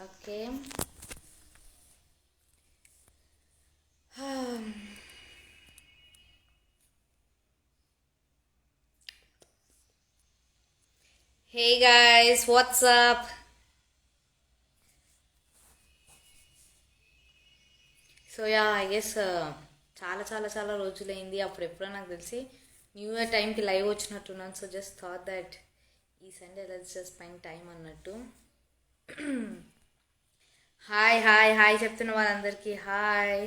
Okay. Hey guys, what's up? So yeah I guess చాలా చాలా చాలా రోజులైంది. అప్పుడు ఎప్పుడో నాకు తెలిసి న్యూ ఇయర్ టైంకి లైవ్ వచ్చినట్టున్నాను. సో జస్ట్ థాట్ దట్ ఈ Sunday let's just spend time అన్నట్టు. హాయ్ హాయ్ హాయ్ చెప్తున్న వాళ్ళందరికీ హాయ్.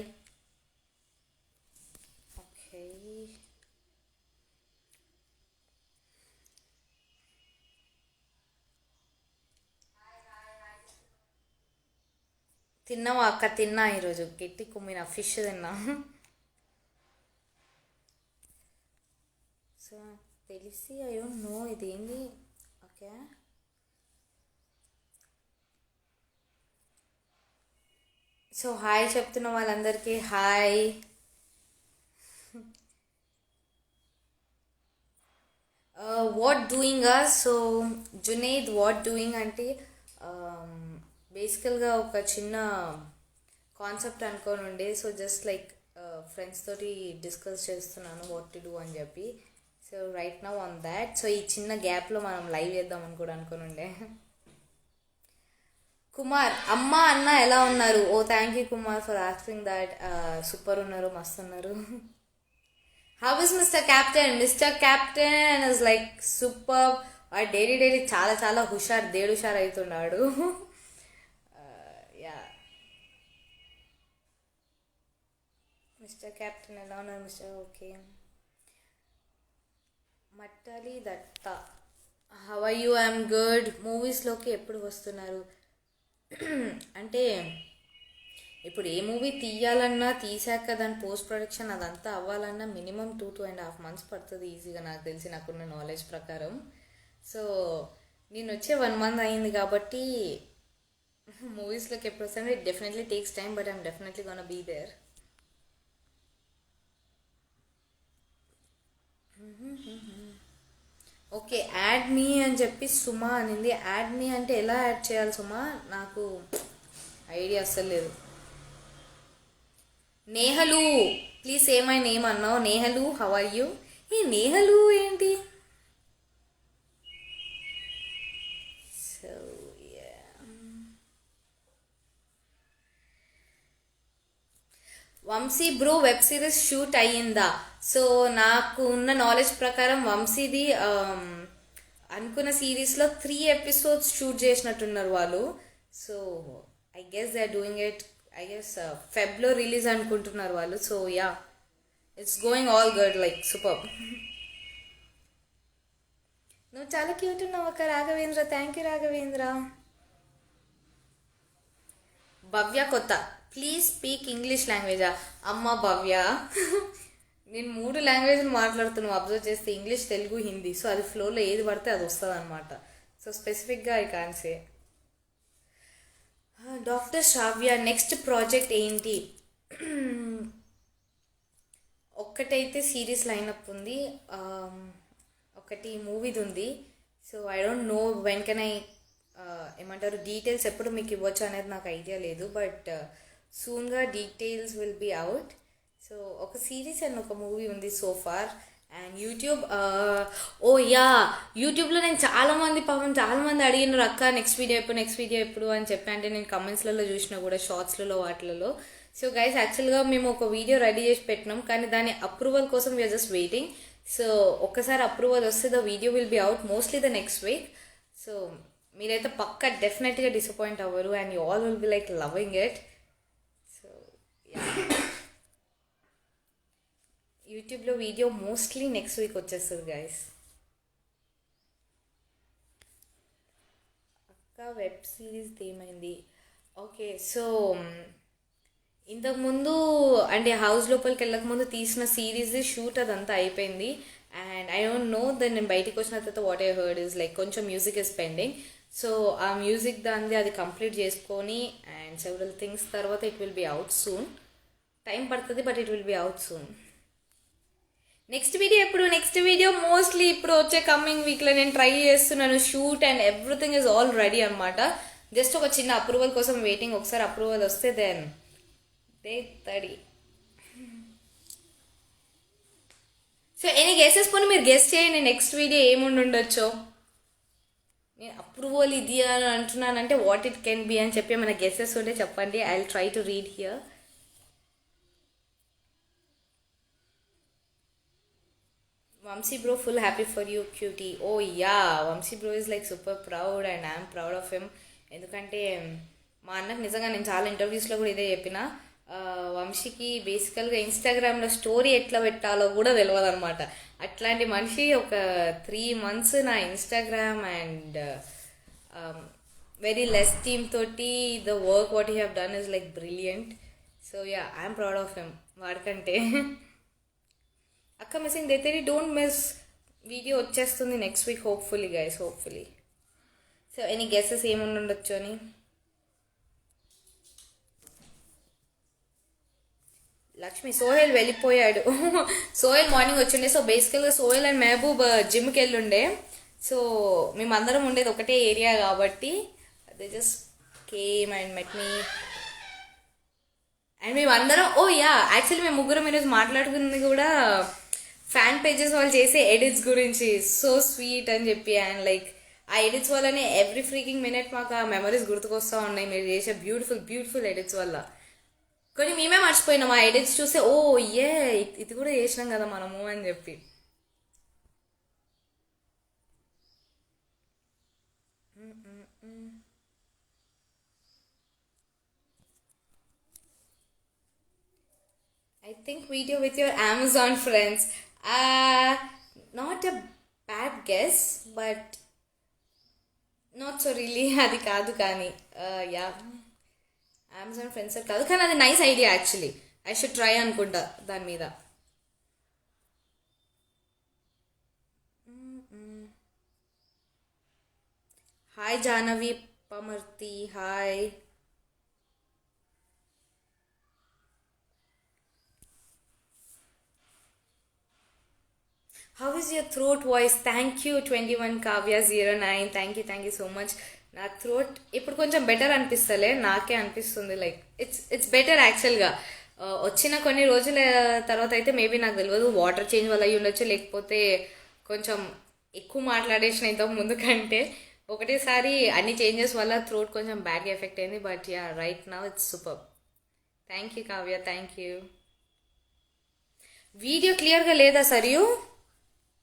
ఓకే, తిన్నావా అక్క? తిన్నా, ఈరోజు గట్టి కుమ్మిన ఫిష్ తిన్నా. సో తెలిసి ఐ డోంట్ నో ఇదేంది. ఓకే, సో హాయ్ చెప్తున్న వాళ్ళందరికీ hi. What doing so Junaid what doing అంటే బేసికల్గా ఒక చిన్న కాన్సెప్ట్ అనుకొని ఉండే. సో జస్ట్ లైక్ ఫ్రెండ్స్ తోటి డిస్కస్ చేస్తున్నాను వాట్ టు డూ అని చెప్పి. So right now on that. So ఈ చిన్న గ్యాప్లో మనం లైవ్ చేద్దామని కూడా అనుకొని ఉండే. కుమార్, అమ్మ అన్న ఎలా ఉన్నారు? Oh thank you Kumar for asking that. Super ఉన్నారు, మస్తు ఉన్నారు. How is mister captain? Mister captain is like super. Daily daily చాలా చాలా హుషార్, దేడు హుషార్ అవుతున్నాడు. యా, మిస్టర్ క్యాప్టెన్ ఎలా ఉన్నారు మిస్టర్? ఓకే. మట్టలి Datta, how are you? I'm good. మూవీస్లోకి ఎప్పుడు వస్తున్నారు అంటే ఇప్పుడు ఏ మూవీ తీయాలన్నా, తీసాక దాని పోస్ట్ ప్రొడక్షన్ అదంతా అవ్వాలన్నా మినిమం 2.5 months పడుతుంది ఈజీగా, నాకు తెలిసి నాకున్న నాలెడ్జ్ ప్రకారం. సో నేను వచ్చే 1 month అయింది కాబట్టి మూవీస్లోకి ఎప్పుడు వస్తాను. It definitely takes time, but I'm definitely gonna be there. Okay, add me అని చెప్పి సుమా అనింది. యాడ్ మీ అంటే ఎలా యాడ్ చేయాలి సుమా? నాకు ఐడియా అస్సలు లేదు. నేహలు, ప్లీజ్ సే మై నేమ్ అన్నావు. నేహలు, హౌ ఆర్ యూ? ఈ నేహలు ఏంటి? So Vamshi bro web series shoot అయ్యిందా? సో నాకు ఉన్న నాలెడ్జ్ ప్రకారం వంశీది అనుకున్న సిరీస్లో 3 episodes షూట్ చేసినట్టున్నారు వాళ్ళు. So I guess they are doing it. I guess ఫెబ్లో రిలీజ్ అనుకుంటున్నారు వాళ్ళు. So yeah, it's going all good, like super. నువ్వు చాలా క్యూట్ ఉన్నావు అక్క. Raghavendra, thank you Raghavendra. Bhavya Kotha, please speak English లాంగ్వేజా? అమ్మ భవ్య, నేను 3 languages మాట్లాడుతున్నాను అబ్జర్వ్ చేస్తే, ఇంగ్లీష్, తెలుగు, హిందీ. సో అది ఫ్లోలో ఏది పడితే అది వస్తుంది అనమాట. సో స్పెసిఫిక్గా I can say. Doctor Shravya, next project ఏంటి? ఒక్కటైతే సిరీస్ లైనప్ ఉంది, ఒకటి మూవీది ఉంది. So I don't know when can I ఏమంటారు డీటెయిల్స్ ఎప్పుడు మీకు ఇవ్వచ్చు అనేది నాకు ఐడియా లేదు. బట్ సూన్గా details will be out. So ఒక సిరీస్ అండ్ ఒక మూవీ ఉంది so far. And YouTube, oh yeah, యూట్యూబ్లో నేను చాలామంది అడిగినారు అక్క నెక్స్ట్ వీడియో ఎప్పుడు అని చెప్పి. అంటే నేను కమెంట్స్లలో చూసిన కూడా, షార్ట్స్లలో వాటిలలో. సో గైస్, యాక్చువల్గా మేము ఒక వీడియో రెడీ చేసి పెట్టినాం, కానీ దాని అప్రూవల్ కోసం వీఆర్ జస్ట్ వెయిటింగ్. సో ఒక్కసారి అప్రూవల్ వస్తే the video will be out mostly the next week. So మీరైతే పక్కా డెఫినెట్గా డిసప్పాయింట్ అవ్వరు and you all will be like loving it. So యూట్యూబ్లో వీడియో మోస్ట్లీ నెక్స్ట్ వీక్ వచ్చేస్తుంది గైస్. అక్క వెబ్ సిరీస్ ఏమైంది? ఓకే, సో ఇంతకుముందు అంటే హౌస్ లోపలికి వెళ్ళకముందు తీసిన సిరీస్ షూట్ అదంతా అయిపోయింది. And I don't know, then నేను బయటికి వచ్చిన తర్వాత what I heard is like కొంచెం మ్యూజిక్ ఇస్ పెండింగ్. సో ఆ మ్యూజిక్ దాన్ని అది కంప్లీట్ చేసుకొని అండ్ సెవరల్ థింగ్స్ తర్వాత it will be out soon. Time పడుతుంది but it will be out soon. Next video ఎప్పుడు? నెక్స్ట్ వీడియో మోస్ట్లీ ఇప్పుడు వచ్చే కమింగ్ వీక్లో నేను ట్రై చేస్తున్నాను. Shoot and everything is all ready అనమాట. జస్ట్ ఒక చిన్న అప్రూవల్ కోసం వెయిటింగ్. ఒకసారి అప్రూవల్ వస్తే దెన్ దే తడి. సో ఎనీ గెసెస్ పోనీ మీరు గెస్ చేయండి నెక్స్ట్ వీడియో ఏముండి ఉండొచ్చో. నేను అప్రూవల్ ఇది అని అంటున్నానంటే వాట్ ఇట్ కెన్ బి అని చెప్పి ఏమైనా గెసెస్ ఉంటే చెప్పండి. I will try to read here. Vamsi bro, full happy for you, cutie. Oh yeah, Vamsi bro is like super proud and I am proud of him. ఎందుకంటే మా అన్నకు నిజంగా నేను చాలా ఇంటర్వ్యూస్లో కూడా ఇదే చెప్పిన. వంశీకి బేసికల్గా ఇన్స్టాగ్రామ్లో స్టోరీ ఎట్లా పెట్టాలో కూడా తెలియదు అనమాట. అట్లాంటి మనిషి ఒక 3 months నా Instagram and very less team తోటి the work what you have done is like brilliant. So yeah, I'm proud of him. వాడికంటే అక్క మిస్సింగ్ దైతే డోంట్ మిస్. వీడియో వచ్చేస్తుంది next week hopefully guys, hopefully. So any guesses ఏముండి ఉండొచ్చు అని. లక్ష్మి, సోహెల్ వెళ్ళిపోయాడు. Sohel morning వచ్చిండే. సో బేసికల్గా సోహెల్ అండ్ మహబూబ్ జిమ్కి వెళ్ళుండే. సో మేమందరం ఉండేది ఒకటే ఏరియా కాబట్టి they just came and met me. And మేమందరం యా, యాక్చువల్లీ మేము ముగ్గురం ఈరోజు మాట్లాడుకున్నది కూడా ఫ్యాన్ పేజెస్ వాళ్ళు చేసే ఎడిట్స్ గురించి. సో స్వీట్ అని చెప్పి. అండ్ లైక్ ఆ ఎడిట్స్ వల్లనే ఎవ్రీ ఫ్రీకింగ్ మినిట్ మాకు ఆ మెమరీస్ గుర్తుకొస్తూ ఉన్నాయి మీరు చేసే బ్యూటిఫుల్ బ్యూటిఫుల్ ఎడిట్స్ వల్ల. కొన్ని మేమే మర్చిపోయినాం ఆ ఎడిట్స్ చూస్తే. ఇది కూడా చేసినాం కదా మనము అని చెప్పి. I think video with your Amazon friends. Not a bad guess, but not so really. అది కాదు కానీ యా, అమెజాన్ ఫ్రెండ్స్ కాదు కానీ అది nice idea actually. I should try అనుకుంటా దాని మీద. Hi Jahnavi Pamarthi, hi. How is your throat voice? Thank you 21 Kavya09. Thank you so much. నా థ్రోట్ ఇప్పుడు కొంచెం బెటర్ అనిపిస్తలే, నాకే అనిపిస్తుంది. లైక్ ఇట్స్ బెటర్ యాక్చువల్గా. వచ్చిన కొన్ని రోజుల తర్వాత అయితే మేబీ నాకు తెలియదు వాటర్ చేంజ్ వల్ల అయ్యి ఉండొచ్చు, లేకపోతే కొంచెం ఎక్కువ మాట్లాడేసిన ఇంతకు ముందు కంటే. ఒకటేసారి అన్ని చేంజెస్ వల్ల థ్రోట్ కొంచెం బ్యాడ్గా ఎఫెక్ట్ అయింది. But yeah, right now it's super. Thank you Kavya, thank you. Video క్లియర్గా లేదా సరియు?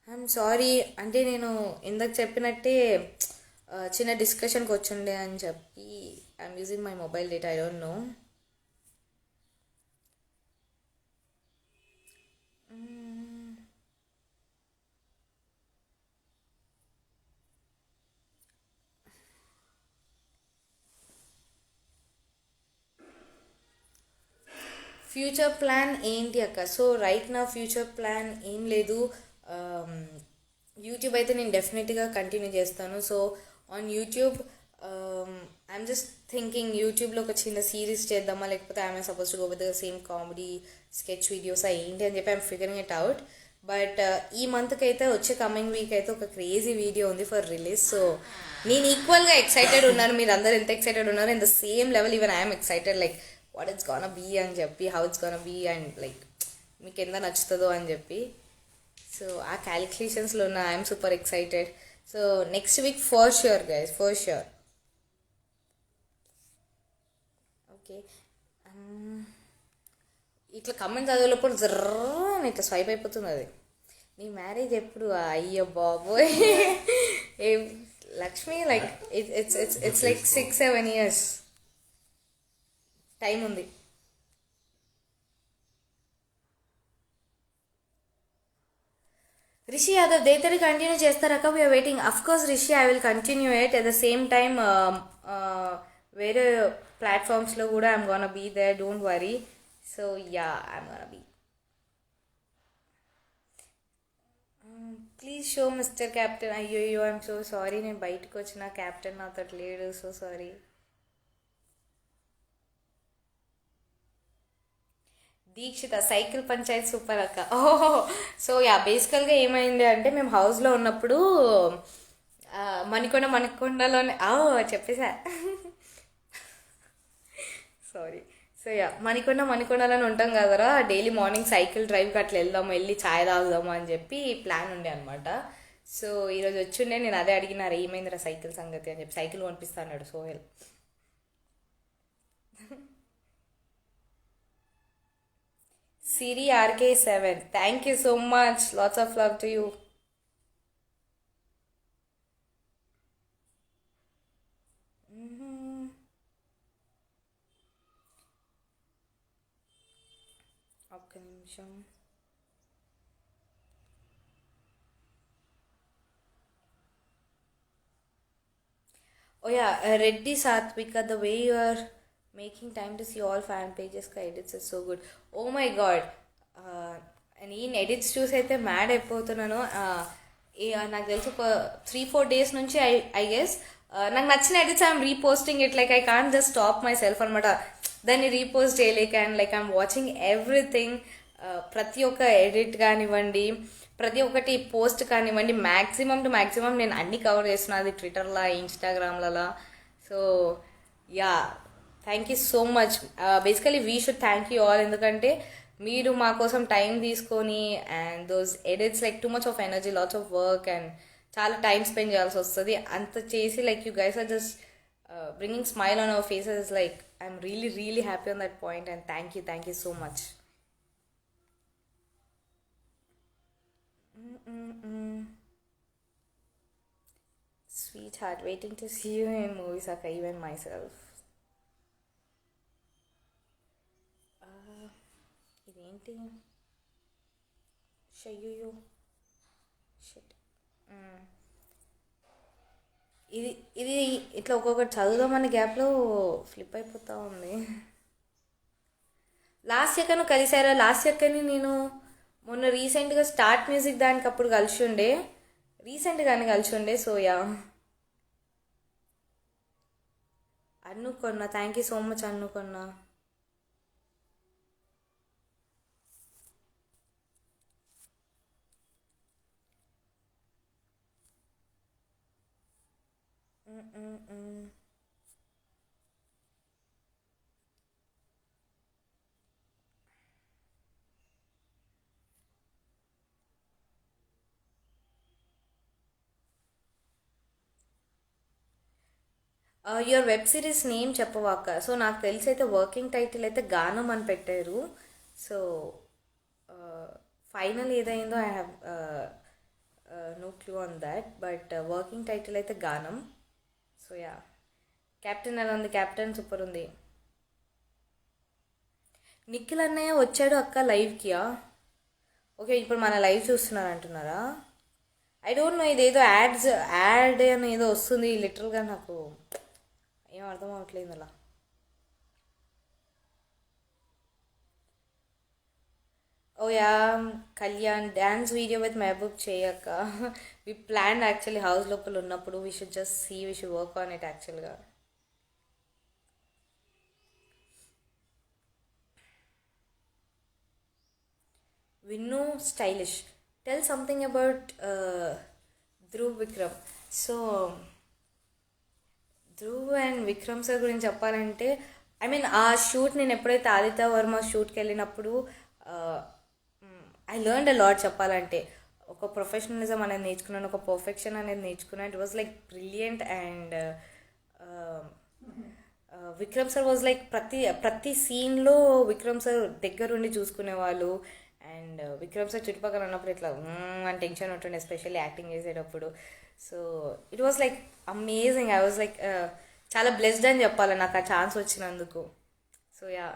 I'm sorry. అంటే నేను ఇందాక చెప్పినట్టే చిన్న డిస్కషన్కి వచ్చిండే అని చెప్పి I'm using my mobile data. I don't no. Future plan ఏంటి అక్క? సో రైట్ నా ఫ్యూచర్ ప్లాన్ ఏం లేదు. యూట్యూబ్ అయితే నేను డెఫినెట్గా కంటిన్యూ చేస్తాను. So on YouTube I'm just thinking యూట్యూబ్లో ఒక చిన్న సిరీస్ చేద్దామా, లేకపోతే I'm suppose to go with the same comedy sketch videos ఏంటి అని చెప్పి I'm figuring it out. But ఈ మంత్కి అయితే వచ్చే కమింగ్ వీక్ అయితే ఒక క్రేజీ వీడియో ఉంది ఫర్ రిలీజ్. సో నేను ఈక్వల్గా ఎక్సైటెడ్ ఉన్నాను. మీరు అందరు ఎంత ఎక్సైటెడ్ ఉన్నారు, in the same level even I'm excited. Like what it's gonna be అని చెప్పి, how it's gonna be and like మీకు ఎంత నచ్చుతుందో అని చెప్పి. సో ఆ క్యాలిక్యులేషన్స్లో ఉన్న I'm super excited. So next week for sure guys, for sure. Okay, ఇట్లా కమెంట్ చదివేటప్పుడు జర్ర ఇట్లా స్వైప్ అయిపోతుంది అది. నీ మ్యారేజ్ ఎప్పుడు? అయ్యో బాబోయ్. Lakshmi like it's like 6-7 years time ఉంది. రిషి యాదవ్ దేతరి కంటిన్యూ చేస్తారక్క? We are waiting. Of course Rishi, I will continue it. At the same time వేరే ప్లాట్ఫామ్స్లో కూడా I'm gonna be there, don't worry. So yeah, I'm gonna be. Please show mister captain. అయ్యో I'm so sorry, నేను బయటకు వచ్చిన captain నాతో లేడు. So sorry. Deekshitha cycle panchayat super అక్క. ఓహో, సో యా, బేసికల్గా ఏమైంది అంటే మేము హౌస్లో ఉన్నప్పుడు మణికొండలోనే చెప్పేసా సో యా మణికొండలని ఉంటాం కదరా, డైలీ మార్నింగ్ సైకిల్ డ్రైవ్కి అట్లా వెళ్దాము, వెళ్ళి ఛాయ్ తాగుదాము అని చెప్పి ప్లాన్ ఉండే అనమాట. సో ఈరోజు వచ్చిండే, నేను అదే అడిగినారు ఏమైందిరా సైకిల్ సంగతి అని చెప్పి. సైకిల్ కొనిపిస్తా అన్నాడు సోహెల్. సిరి RK7, thank you so much, lots of love to you. ఒక్క నిమిషం. Oh yeah, Reddy Satvika, the way you are making time to see all fan pages ka edits is so good. Oh my god. నేను edits చూసి అయితే mad అయిపోతున్నాను. నాకు తెలిసి ఒక 3-4 days నుంచి ఐ గెస్ నాకు నచ్చిన edits I'm reposting it, like I can't just stop my self అనమాట దాన్ని రీపోస్ట్ చేయలేక. And like I'm watching everything, ప్రతి ఒక్క ఎడిట్ కానివ్వండి, ప్రతి ఒక్కటి పోస్ట్ కానివ్వండి, మ్యాక్సిమం టు మ్యాక్సిమం నేను అన్ని కవర్ చేస్తున్నా, అది ట్విట్టర్లో, ఇన్స్టాగ్రామ్లలో. So yeah, thank you so much. Basically we should thank you all, ఎందుకంటే మీరు మా కోసం టైం తీసుకొని, and those edits like too much of energy, lots of work, and చాలా టైం స్పెండ్ చేయాల్సి వస్తుంది. అంత చేసి like you guys are just bringing smile on our faces. Like I'm really really happy on that point, and thank you so much. Sweetheart, waiting to see you in movies, Akka, even myself. ఇదేంటి షయ్యూ shit. ఇది ఇది ఇట్లా ఒక్కొక్కటి చదువుదామన్న గ్యాప్లో flip అయిపోతూ ఉంది. Last year నువ్వు కలిసారా? Last ఇయర్కని నేను మొన్న రీసెంట్గా స్టార్ట్ మ్యూజిక్ దానికి అప్పుడు కలిసి ఉండే, రీసెంట్గానే కలిసి ఉండే. సో యా, అన్నుకొన్నా, థ్యాంక్ యూ సో మచ్ అన్నుకొన్నా. యువర్ వెబ్ సిరీస్ నేమ్ చెప్పవాక. సో నాకు తెలిసి అయితే వర్కింగ్ టైటిల్ అయితే గానం అని పెట్టారు. సో ఫైనల్ ఏదైందో I have no clue on that, but working title అయితే గానం. సో యా, క్యాప్టెన్ ఎలా ఉంది? క్యాప్టెన్ సూపర్ ఉంది. నిఖిల్ అన్నయ్య వచ్చాడు అక్క లైవ్కియా? ఓకే, ఇప్పుడు మన లైవ్ చూస్తున్నారు అంటున్నారా? ఐ డోంట్ నో, ఇదేదో యాడ్ అని ఏదో వస్తుంది లిటరల్గా, నాకు ఏం అర్థం అవ్వట్లేదు అలా. Oh yeah, Kalyan dance video with Mehboob చేయక్క. వి ప్లాన్ యాక్చువల్లీ హౌస్ లోపల ఉన్నప్పుడు, we should just see, we should work on it యాక్చువల్గా. Vinnu stylish, tell something about Dhruv Vikram. So Dhruv and Vikram sir గురించి చెప్పాలంటే, ఐ మీన్ ఆ షూట్ నేను ఎప్పుడైతే ఆదిత్య వర్మ షూట్కి వెళ్ళినప్పుడు ఐ లెర్న్డ్ అ లాట్. చెప్పాలంటే ఒక ప్రొఫెషనలిజం అనేది నేర్చుకున్నాను, ఒక పర్ఫెక్షన్ అనేది నేర్చుకున్నాను. It was like brilliant. And Vikram sir was like ప్రతి సీన్లో విక్రమ్ సార్ దగ్గరుండి చూసుకునేవాళ్ళు. అండ్ విక్రమ్ సార్ చుట్టుపక్కల ఉన్నప్పుడు ఇట్లా అని టెన్షన్ ఉంటుండే, ఎస్పెషల్లీ యాక్టింగ్ చేసేటప్పుడు. So it was like amazing. I was like చాలా బ్లెస్డ్ అని చెప్పాలి నాకు ఆ ఛాన్స్ వచ్చినందుకు. సో యా,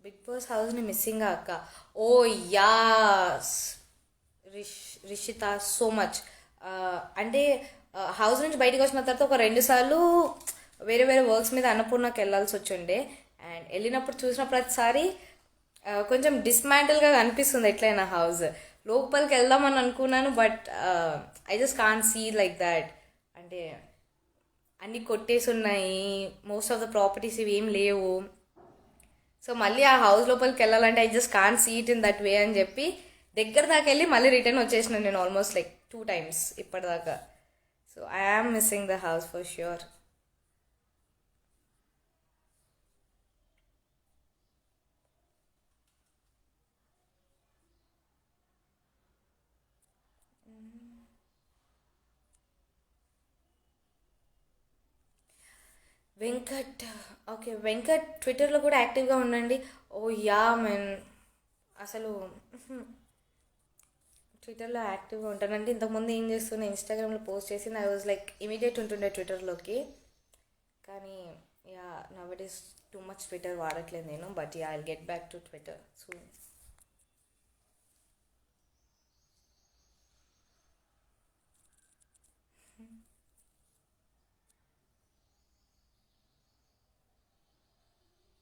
బిగ్ బాస్ హౌస్ని మిస్సింగ్ అక్క. Oh yeah, Rishitha so much. అంటే హౌస్ నుంచి బయటకు వచ్చిన తర్వాత ఒక 2 సార్లు వేరే వేరే వర్క్స్ మీద అన్నపూర్ణకి వెళ్ళాల్సి వచ్చిండే. అండ్ వెళ్ళినప్పుడు చూసిన ప్రతిసారి కొంచెం డిస్మాంటిల్గా కనిపిస్తుంది ఎట్లయినా హౌస్. లోపలికి వెళ్దామని అనుకున్నాను, but I just can't see like that. అంటే అన్నీ కొట్టేసి ఉన్నాయి, మోస్ట్ ఆఫ్ ద ప్రాపర్టీస్ ఇవి ఏం లేవు. సో మళ్ళీ ఆ హౌస్ లోపలికి వెళ్ళాలంటే I just can't see it in that way అని చెప్పి దగ్గర దాకా వెళ్ళి మళ్ళీ రిటర్న్ వచ్చేసిన నేను ఆల్మోస్ట్ లైక్ 2 times ఇప్పటిదాకా. So I am missing the house for sure. Venkat, okay Venkat ట్విట్టర్లో కూడా యాక్టివ్గా ఉండండి. ఓ యా మెన్, అసలు ట్విట్టర్లో యాక్టివ్గా ఉంటానంటే ఇంతకుముందు ఏం చేస్తున్నా, ఇన్స్టాగ్రామ్లో పోస్ట్ చేసి ఐ వాజ్ లైక్ ఇమీడియట్ ఉంటుండే ట్విట్టర్లోకి. కానీ yeah now it is too much Twitter వాడట్లేదు నేను, but yeah I get back to Twitter soon.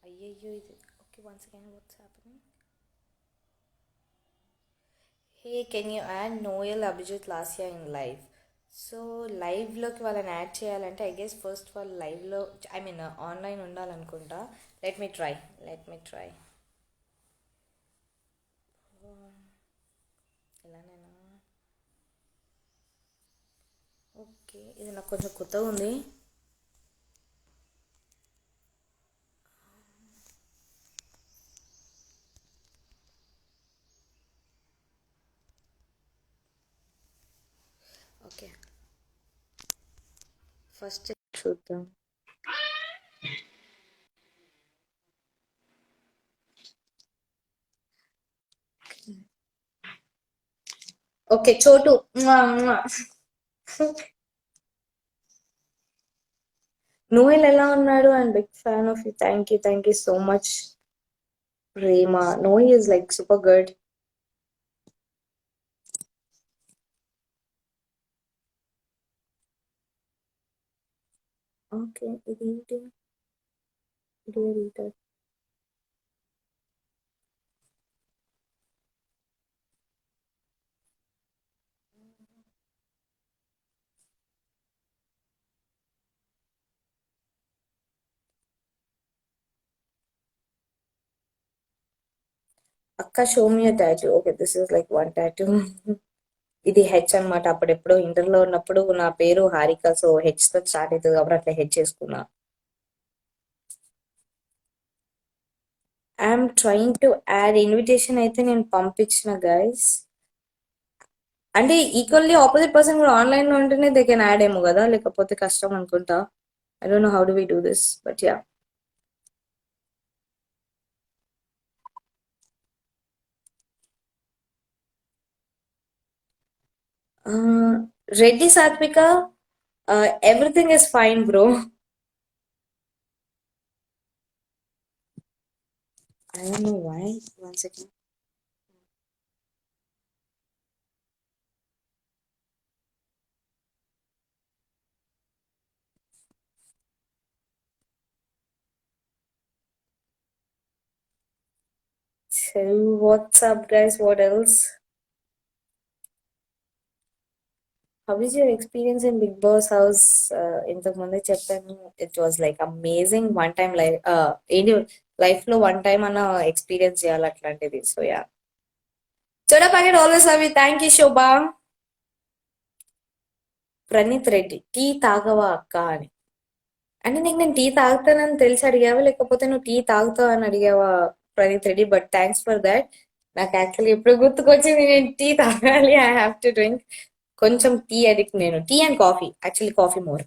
అయ్యయ్యో ఇది okay. Once again what's happening? Hey can you add Noel Abhijeet Lasya in live? So లైవ్లోకి వాళ్ళని add చేయాలంటే ఐ గెస్ ఫస్ట్ వాళ్ళు లైవ్లో, I mean online ఉండాలనుకుంటా. Let me try, let me try. ఎలానైనా okay, ఇది నాకు కొంచెం కొత్తగా ఉంది. ఓకే ఫస్ట్ చూద్దాం. ఓకే చోటు. నోయల్ ఎలా ఉన్నాడు? And big fan of you. Thank you so much Prema. Noel is like super good. Okay ఇదేంటి రీడర్? అక్క show me tattoo. Okay this is like one tattoo. ఇది హెచ్ అనమాట. అప్పుడెప్పుడో ఇంటర్లో ఉన్నప్పుడు నా పేరు హారిక, సో హెచ్ తో స్టార్ట్ అవుతుంది కాబట్టి అట్లా హెచ్ చేసుకున్నా. I'm trying to add invitation అయితే నేను పంపించిన గైస్. అంటే ఈక్వల్లీ ఆపోజిట్ పర్సన్ కూడా ఆన్లైన్ లో ఉంటేనే దే కెన్ యాడ్ ఏమో కదా, లేకపోతే కష్టం అనుకుంటా. I don't know how do we do this, but yeah. Reddy Sathvika, everything is fine bro. I don't know why. One second. So what's up guys, what else? How is your experience in Big Boss house? ఇంతకు ముందే చెప్పాను, it was like amazing. One time life, ఏంటి life లో one time అన్న experience చేయాలి అట్లాంటిది. So yeah. చోడా packet always అవి. Thank you Shobha. Praneeth Reddy, tea తాగవా అక్క అని. అంటే నీకు నేను టీ తాగుతానని తెలిసి అడిగావా, లేకపోతే నువ్వు టీ తాగుతావు అని అడిగావా Praneeth Reddy? But thanks for that. నాకు యాక్చువల్లీ ఎప్పుడు గుర్తుకొచ్చింది నేను టీ తాగాలి, ఐ హ్యావ్ టు డ్రింక్. కొంచెం టీ అడిక్ట్ నేను. Tea and coffee, actually coffee more.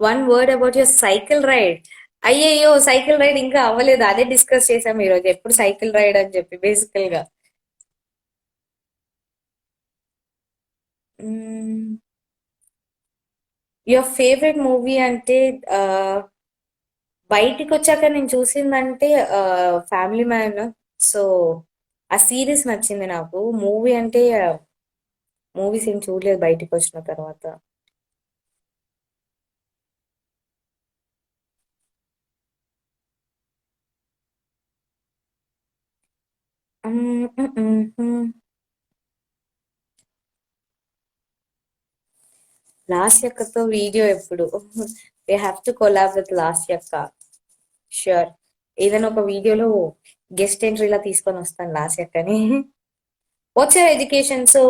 One word about your cycle ride. అయ్యయ్యో సైకిల్ రైడ్ ఇంకా అవ్వలేదు, అదే డిస్కస్ చేసాం ఈ రోజు. ఎప్పుడు సైకిల్ రైడ్ అని చెప్పి బేసికల్ గా. యువర్ ఫేవరెట్ మూవీ అంటే ఆ, బయటికి వచ్చాక నేను చూసిందంటే ఫ్యామిలీ మ్యాన్. సో ఆ సిరీస్ నచ్చింది నాకు. మూవీ అంటే మూవీస్ ఏం చూడలేదు బయటికి వచ్చిన తర్వాత. లాస్యక్కతో వీడియో ఎప్పుడు? We have to collab with లాస్యక్క. ష్యూర్. ఏదైనా ఒక వీడియోలో గెస్ట్ ఎంట్రీలా తీసుకొని వస్తాను లాస్యక్కని. What's your education? సో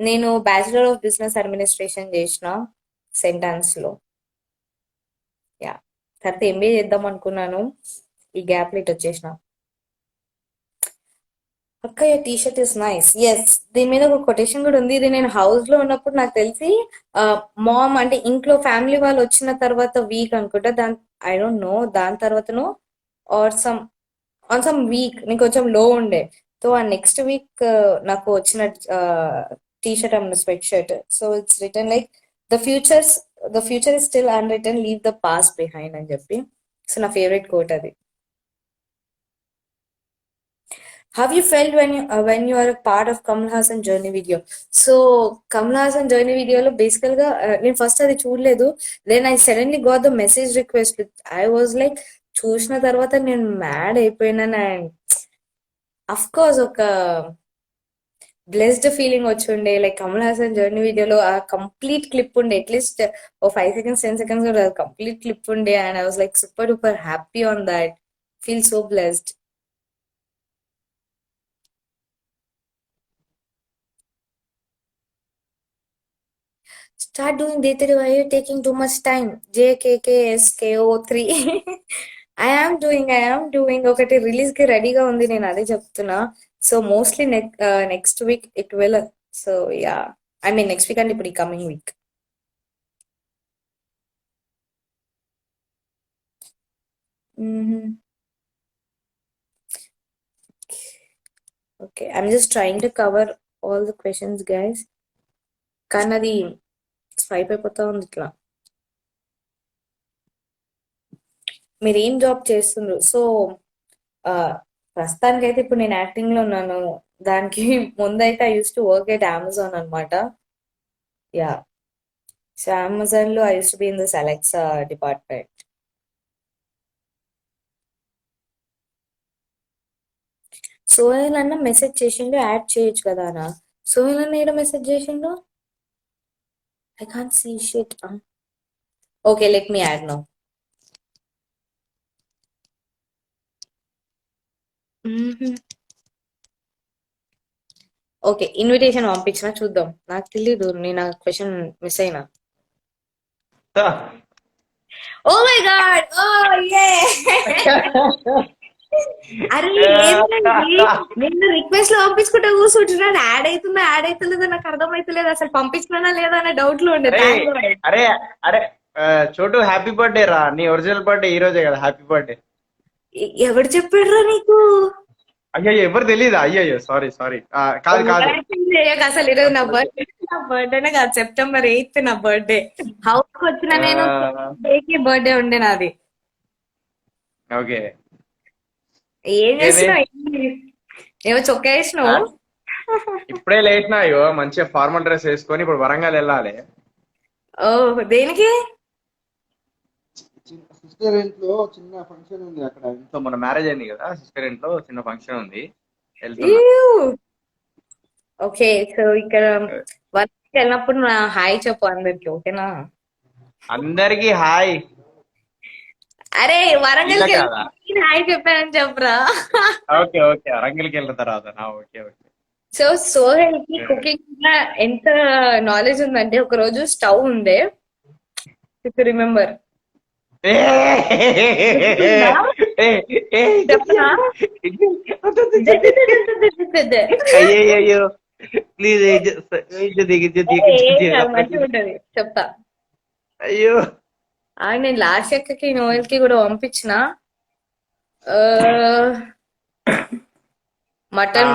నేను బ్యాచిలర్ ఆఫ్ బిజినెస్ అడ్మినిస్ట్రేషన్ చేసిన సెంటాన్స్ లో. యా, తర్వాత ఎంబీఏ చేద్దాం అనుకున్నాను, ఈ గ్యాప్ లో ఇటు వచ్చేసిన. అక్క T shirt is nice. Yes, దీని మీద ఒక కొటేషన్ కూడా ఉంది. ఇది నేను హౌస్ లో ఉన్నప్పుడు నాకు తెలిసి మామ్ అంటే ఇంట్లో ఫ్యామిలీ వాళ్ళు వచ్చిన తర్వాత వీక్ అనుకుంటా, దాని ఐ డోంట్ నో దాని తర్వాతనో ఆర్ సమ్ వీక్ నేను కొంచెం లో ఉండే. సో ఆ నెక్స్ట్ వీక్ నాకు వచ్చిన T shirt and sweat shirt. So it's return like the futures the future is still unwritten, leave the past behind అని చెప్పి. సో నా ఫేవరెట్ కోట్ అది. How you felt when you are a part of Kamal Hassan journey video? So Kamal Hassan journey video లో బేసికల్ గా నేను first అది చూడలేదు. Then I suddenly got the message request. I was like, చూసిన తర్వాత నేను మ్యాడ్ అయిపోయినాను. అండ్ అఫ్ కోర్స్ ఒక బ్లెస్డ్ ఫీలింగ్ వచ్చి ఉండే. లైక్ కమల్ హాసన్ జర్నీ వీడియోలో ఆ కంప్లీట్ క్లిప్ ఉండే, అట్లీస్ట్ ఓ 5 seconds 10 seconds కూడా కంప్లీట్ క్లిప్ ఉండే. And I was like super duper happy on that. Feel so blessed. Start doing day 3. Why are you taking too much time? JKKSKO3. I am doing ఒకటి release కి రెడీగా ఉంది, నేను అదే చెప్తున్నా. So mostly next week it will. So yeah, I mean next week అంటే ఇప్పుడు ఈ coming week. Okay, I'm just trying to cover all the questions guys. కానీ అది స్వైప్ అయిపోతా ఉంది ఇట్లా. మీరు ఏం జాబ్ చేస్తుండ్రు? సో ప్రస్తుతానికైతే ఇప్పుడు నేను యాక్టింగ్ లో ఉన్నాను. దానికి ముందైతే I use to work at Amazon అనమాట. యా, సో అమెజాన్ లో I use to be in this Alexa department. Sohel అన్న మెసేజ్ చేసిండు, యాడ్ చేయొచ్చు కదా అన్న. సోహెల్ అన్న ఏదో మెసేజ్ చేసిండు, I can't see shit. Okay, let me add now. Okay, invitation పంపించిన, చూద్దాం. నాకు తెలీదు, నేను ఆ క్వశ్చన్ మిస్ అయినా. ఓ మై గాడ్, ఓ యే. అరే ఏంటండి, నిన్న రిక్వెస్ట్ లో పంపించుకుంటే కూర్చుంటున్నాడు. యాడ్ అవుతుందో నాకు అర్థమైతలేదు. అసలు పంపించినా లేదా అనే డౌట్ లో ఉండే. అరే అరే చోటు హ్యాపీ బర్త్డే రా. నీ ఒరిజినల్ బర్త్డే ఈ రోజే కదా. Happy birthday. ఎవరు చెప్పాడురా నీకు? అయ్యో, ఎవరు తెలీదా? అయ్యో, సారీ కాదు కాదు. అసలు ఈరోజు నా బర్త్డేనే కాదు, September 8th నా బర్త్డే. హౌస్ కి వచ్చిన నేను డేకి బర్త్డే ఉండే నాది. ఓకే, ఏం చేస్తున్నావు? ఏమో చొక్కా వేసినావు. ఇప్పుడే లేచినా. అయ్యో, మంచిగా ఫార్మల్ డ్రెస్ వేసుకొని ఇప్పుడు వరంగల్ వెళ్ళాలి. ఓ, దేనికి? సిస్టర్ ఇంట్లో చిన్న ఫంక్షన్ ఉంది అక్కడ. ఇంట్లో మన మ్యారేజ్ అయింది కదా, సిస్టర్ ఇంట్లో చిన్న ఫంక్షన్ ఉంది, వెళ్తున్నా. ఓకే, సో ఇక్కడ వర్క్ వెళ్ళినప్పుడు నా హాయ్ చెప్పు అందరికి, ఓకేనా? అందరికి హాయ్. అరే వరంగల్కి ఇలా కాదా? వెళ్ళి హాయ్ చెప్పానని చెప్పరా. ఓకే వరంగల్కి వెళ్ళిన తర్వాత ఓకే. సో సోహెల్ కి కుకింగ్ ఎంత నాలెడ్జ్ ఉందంటే, ఒక రోజు స్టవ్ ఉండే, ఇఫ్ రిమెంబర్. చెప్పనా? అయ్యో ప్లీజ్ మంచిగా ఉంటది, చెప్తా. అయ్యో, నేను లాస్ట్ ఎక్కకి నోయల్ కి కూడా పంపించిన. మటన్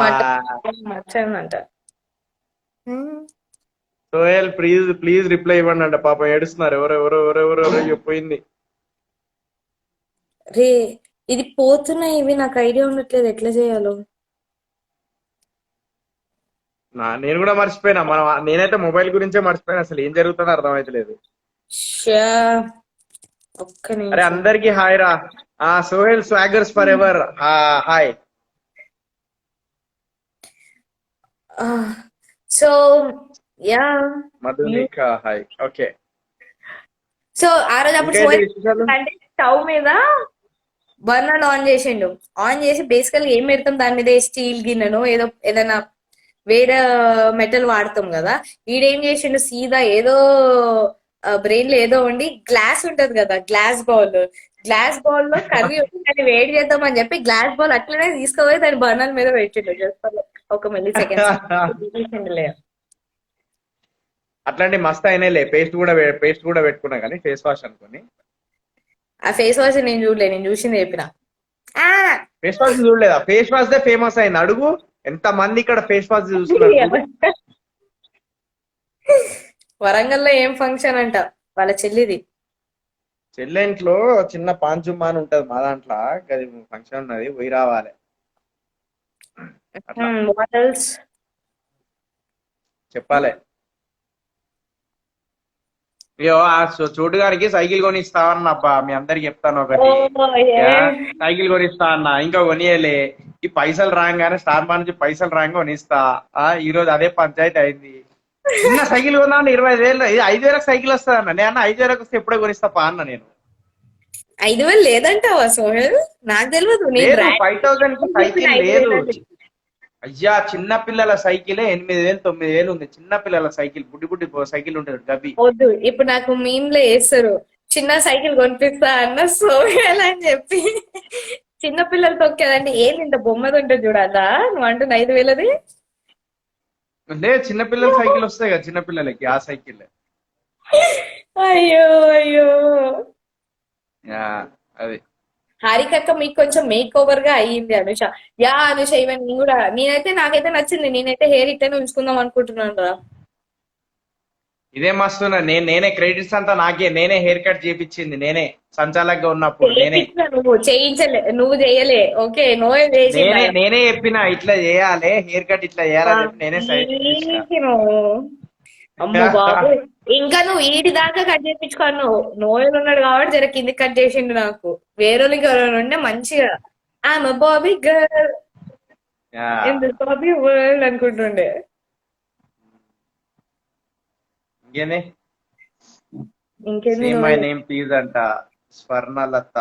అంట. సోహెల్ ప్లీజ్ రిప్లై ఇవ్వండి అంట. పాపం ఏడుస్తున్నారు. ఎవరెవరో పోయింది. రే, ఇది పోతున్నాయి ఇవి, నాకు ఐడియా ఉండట్లేదు ఎట్లా చేయాలో. నేను కూడా మర్చిపోయినా. నేనైతే మొబైల్ గురించే మర్చిపోయినా. అసలు ఏం జరుగుతుందో అర్థమైతలేదు. ఒక్క అరే నిమిషం. అందరికి హాయ్ రా. Sohel swaggers for ever hi. So yeah, Madhunika hi. Okay, so ఆ రోజు అప్పుడు ఇంకేంటి సోహెల్ విశేషాలు? అంటే స్టవ్ మీద బర్నర్ ఆన్ చేసిండు. ఆన్ చేసి బేసికల్ ఏం పెడతాం దాని మీద, స్టీల్ గిన్నెను ఏదో ఏదైనా వేరే మెటల్ వాడతాం కదా. ఈడేం చేసిండు సీదా ఏదో బ్రెయిన్ లో ఏదో ఉండి గ్లాస్ ఉంటది కదా, గ్లాస్ బౌల్ లో కర్రీ ఉంది, దాన్ని వేడి చేద్దాం అని చెప్పి గ్లాస్ బౌల్ అట్లనే తీసుకుపోయి దాని బర్నర్ మీద పెట్టిండు. జస్ట్ ఒక మిల్లీ సెకండ్స్ లే. అట్లాంటి మస్తు అయినాయిలే. పేస్ట్ కూడా పెట్టుకున్నా కానీ ఫేస్ వాష్ అనుకుని. ఆ ఫేస్ వాష్ నేను చూడలే, నేను చూసింది చెప్పిన. ఆ ఫేస్ వాష్ చూడలేదా? ఫేస్ వాష్ దే ఫేమస్ అయింది. అడుగు ఎంత మంది ఇక్కడ ఫేస్ వాష్ చూస్తున్నారు చూడు. వరంగల్లో ఏం ఫంక్షన్ అంట వాళ్ళ చెల్లిది. చెల్లెంట్లో చిన్న పాంచుమ్మ అని ఉంటది మా దాంట్లో. అది ఫంక్షన్ ఉన్నది, పోయి రావాలి అట్లా మోడల్స్. చెప్పాలి. అయ్యో ఆ చోటు గారికి సైకిల్ కొనిస్తా అన్న అబ్బా, మీ అందరికి చెప్తాను ఒకటి. యా, సైకిల్ కొనిస్తా అన్న, ఇంకా కొనియలే. ఈ పైసలు రాగానే స్టార్ మా నుంచి పైసలు రాగా కొనిస్తా. ఈ రోజు అదే పంచాయతీ అయింది. చిన్న సైకిల్ కొన్నా 25,000, ఇది 5,000 సైకిల్ వస్తుంది అన్న. నేను 5,000 వస్తే ఎప్పుడే కొనిస్తా పా అన్న నేను. 5,000 లేదంటావా సోహెల్? నాకు తెలియదు. నేను లేదు, 5,000 కి సైకిల్ లేదు. 5,000 అయ్యా చిన్న పిల్లల సైకిలే 8,000 9,000 ఉంది. చిన్న పిల్లల సైకిల్, బుడ్డి బుడ్డి సైకిల్ ఉంటుంది గబ్బి. వద్దు, ఇప్పుడు నాకు మీమ్ లో వేస్తారు చిన్న సైకిల్ కొనిపిస్తా అన్న సోహెల్ అని చెప్పి. చిన్న పిల్లలు తొక్కేదంటే ఏంది ఇంత బొమ్మది ఉంటుంది చూడాలా నువ్వు అంటుంది 5,000ది. లేదు, చిన్న పిల్లల సైకిల్ వస్తాయి కదా చిన్న పిల్లలకి, ఆ సైకిల్. అయ్యో అయ్యో. యా, అది. హారికక్క మీకు కొంచెం మేక్ ఓవర్ గా అయ్యింది అనుష. యా అనుష, ఈవెన్ నేను కూడా, నాకైతే నచ్చింది. నేనైతే హెయిర్ ఇట్లనే ఉంచుకుందాం అనుకుంటున్నాను రా. ఇదే మస్తున్నా. నేనే క్రెడిట్స్ అంతా నాకే. నేనే హెయిర్ కట్ చేపించింది నేనే, సంచాలకుగా ఉన్నప్పుడు నేనే. చేయించిన నువ్వు, చేయించలే నువ్వు, చేయలే. ఓకే, నోయే చేసిందా? నేనే చెప్పిన ఇట్లా చేయాలి, హెయిర్ కట్ ఇట్లా చేయాలని చెప్పి నేనే సైడ్ చేపించిన. నువ్వు అమ్మో బాబు, ఇంకా నువ్వు ఈడి దాకా కట్ చేయించుకోను. నోయలు ఉన్నాడు కాబట్టి జర కింది కట్ చేసిండు. నాకు వేరేళ్ళకి ఎవరైనా ఉంటే మంచిగా ఆమె Bobby girl in this Bobby world అనుకుంటుండే. ఇంకేనే ఇంకేంది సేమ్ మై నువ్వే. నేమ్ ప్లీజ్ అంట. Swarnalatha,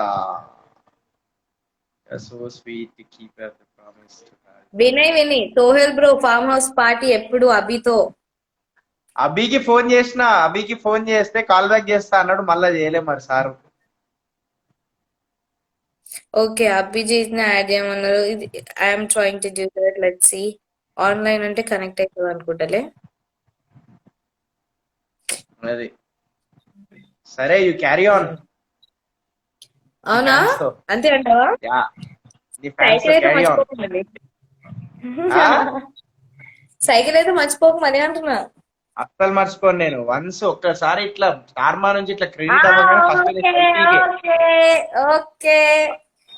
so sweet to keep the promise. విని Sohel bro farm house party ఎప్పుడు అభితో? అభికి ఫోన్ చేస్తే కాల్ బ్యాక్ చేస్తా అన్నాడు, మళ్ళా చేయలే మరి సార్. ఓకే, అభిజిత్ ని యాడ్ చేయమన్నారు. ఇది I'm trying to do that, let's see. Online అంటే కనెక్ట్ అవుతుంది అనుకుంటలే. అది సరే, యు క్యారీ ఆన్. అవునా, అంతే అంటావా? యా, నీ ఫ్యాన్స్ సైకిల్ తో అయితే క్యారీ ఆన్. మర్చిపోకు మళ్ళీ. సైకిల్ అయితే మర్చిపోకు మళ్ళీ అంటున్నా. అస్సలు మర్చిపోను నేను. వన్స్ ఒక్కసారి ఇట్లా స్టార్మా నుంచి ఇట్లా క్రెడిట్ అవ్వగానే ఫస్ట్ ఓకే సైకిల్కే. ఓకే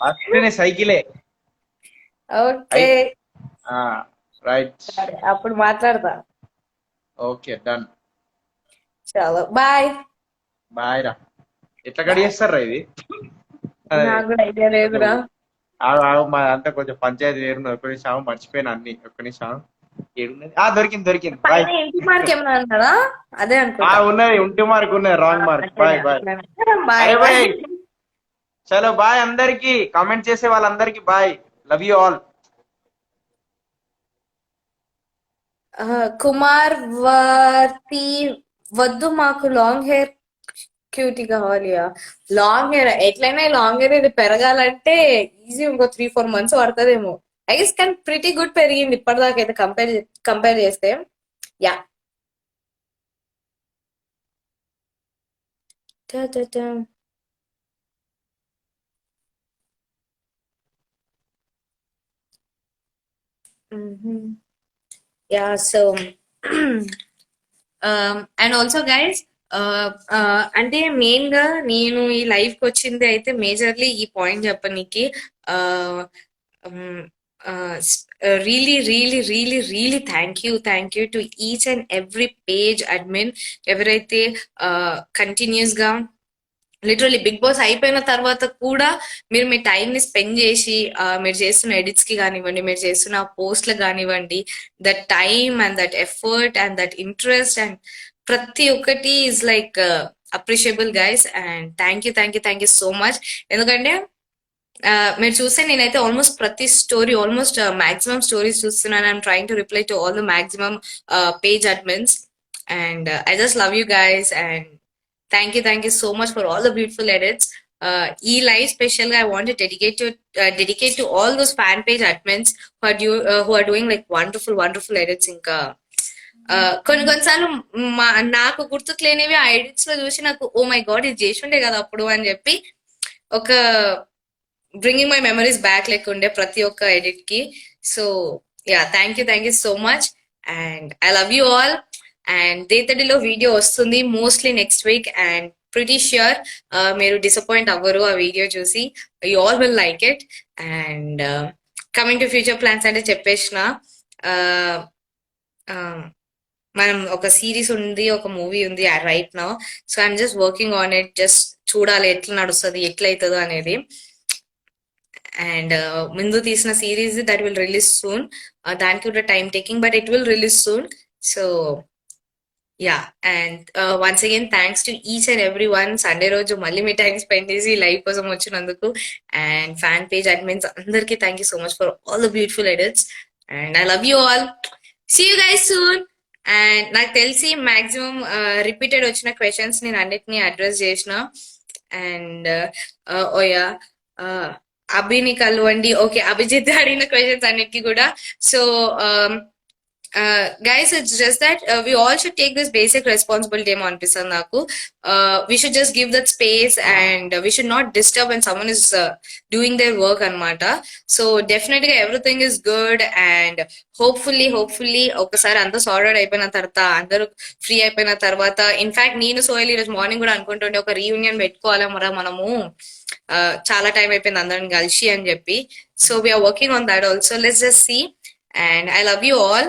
ఓకే ఫస్ట్ సైకిలే. ఓకే. రైట్. సరే, అప్పుడు మాట్లాడతా. Okay, done. చలో బాయ్. బాయ్ రా. ఎట్లా కట్ చేస్తారా ఇది? నాకు కూడా ఐడియా లేదురా. మా అంతా కొంచెం పంచాయతీ వేరున్నది. ఒక్క నిమిషం మర్చిపోయినా అన్ని. ఒక్క నిమిషం. ఏడున్నది? దొరికింది. బాయ్. పైన ఇంటి మార్క్ ఏమన్నా అంటారా? అదే అనుకుంటా. ఉన్నది, ఉంటే మార్క్ ఉన్నది, wrong mark. Bye bye. Bye అరే బాయ్. బాయ్. చలో బాయ్ అందరికి. కామెంట్ చేసే వాళ్ళందరికి bye. Love you all. Kumar Varthi, వద్దు మాకు లాంగ్ హెయిర్ క్యూటీ కావాలి. లాంగ్ హెయిర్ ఎట్లయినా లాంగ్ హెయిర్ ఇది పెరగాలంటే ఈజీ ఇంకో 3-4 months పడుతుందేమో. ఐ గెస్ కానీ ప్రిటీ గుడ్ పెరిగింది ఇప్పటిదాకా అయితే, కంపేర్ చేస్తే. Yeah. Yeah, so and also guys, అంటే మెయిన్ గా నేను ఈ లైవ్ కి వచ్చింది అయితే మేజర్లీ ఈ point చెప్పనీకి. Really really really really thank you to each and every page admin ఎవరైతే కంటిన్యూస్ గా లిటరలీ బిగ్ బాస్ అయిపోయిన తర్వాత కూడా మీరు మీ టైం ని స్పెండ్ చేసి మీరు చేస్తున్న ఎడిట్స్ కి కానివ్వండి, మీరు చేస్తున్న పోస్ట్లకు కానివ్వండి, that time and that effort and that interest and ప్రతి ఒక్కటి is like appreciable guys and thank you so much. ఎందుకంటే మీరు చూస్తే నేనైతే ఆల్మోస్ట్ ప్రతి స్టోరీ ఆల్మోస్ట్ మాక్సిమం స్టోరీస్ చూస్తున్నాను. I'm trying to reply to all the maximum page admins and I just love you guys and thank you so much for all the beautiful edits. ఈ live special గా I want dedicate to all those fan page admins who are doing like wonderful edits. ఇంకా కొన్నిసార్లు నాకు గుర్తుకు లేనివి ఆ edits లో చూసి నాకు ఓ మై గాడ్ ఇది చేసి ఉండే కదా అప్పుడు అని చెప్పి ఒక బ్రింగింగ్ మై మెమరీస్ బ్యాక్ లేకుండే ప్రతి ఒక్క ఎడిట్ కి. So yeah thank you so much and I love you all. And దేతడిలో వీడియో వస్తుంది mostly next week and pretty sure మీరు డిసప్పాయింట్ అవ్వరు ఆ వీడియో చూసి. You all will like it. And coming to future plans అంటే చెప్పేసిన మనం ఒక సిరీస్ ఉంది, ఒక మూవీ ఉంది right now. So I'm just working on it. Just చూడాలి ఎట్లా నడుస్తుంది, ఎట్లా అవుతుందో అనేది. అండ్ ముందు తీసిన series that will release soon. దానికి కూడా time taking but it will release soon. So yeah and once again thanks to each and every one. Sunday రోజు మళ్ళీ మీ టైం స్పెండ్ చేసి లైవ్ కోసం వచ్చినందుకు అండ్ ఫ్యాన్ పేజ్ అడ్మిన్స్ అందరికీ thank you so much for all the beautiful edits and I love you all. See you guys soon. And నాకు తెలిసి maximum repeated వచ్చిన క్వశ్చన్స్ నేను అన్నిటినీ అడ్రస్ చేసిన. అండ్ ఓయా అభిని కలవండి. ఓకే, అభిజిత్ అడిగిన క్వశ్చన్స్ అన్నిటికీ కూడా. So guys, it's just that we all should take this basic responsibility ఏమో అనిపిస్తుంది నాకు. We should just give that space and we should not disturb when someone is doing their work అన్నమాట. So definitely everything is good and hopefully ఒకసారి అంతా sorted అయిపోయిన తర్వాత, అందరూ free అయిపోయిన తర్వాత, ఇన్ఫాక్ట్ నేను సోయల్ ఈరోజు మార్నింగ్ కూడా అనుకుంటుండే ఒక రీయూనియన్ పెట్టుకోవాలి మరా మనము, చాలా టైం అయిపోయింది అందరం కలిసి అని చెప్పి. So we are working on that also. Let's just see. And I love you all.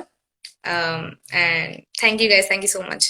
And thank you guys. Thank you so much.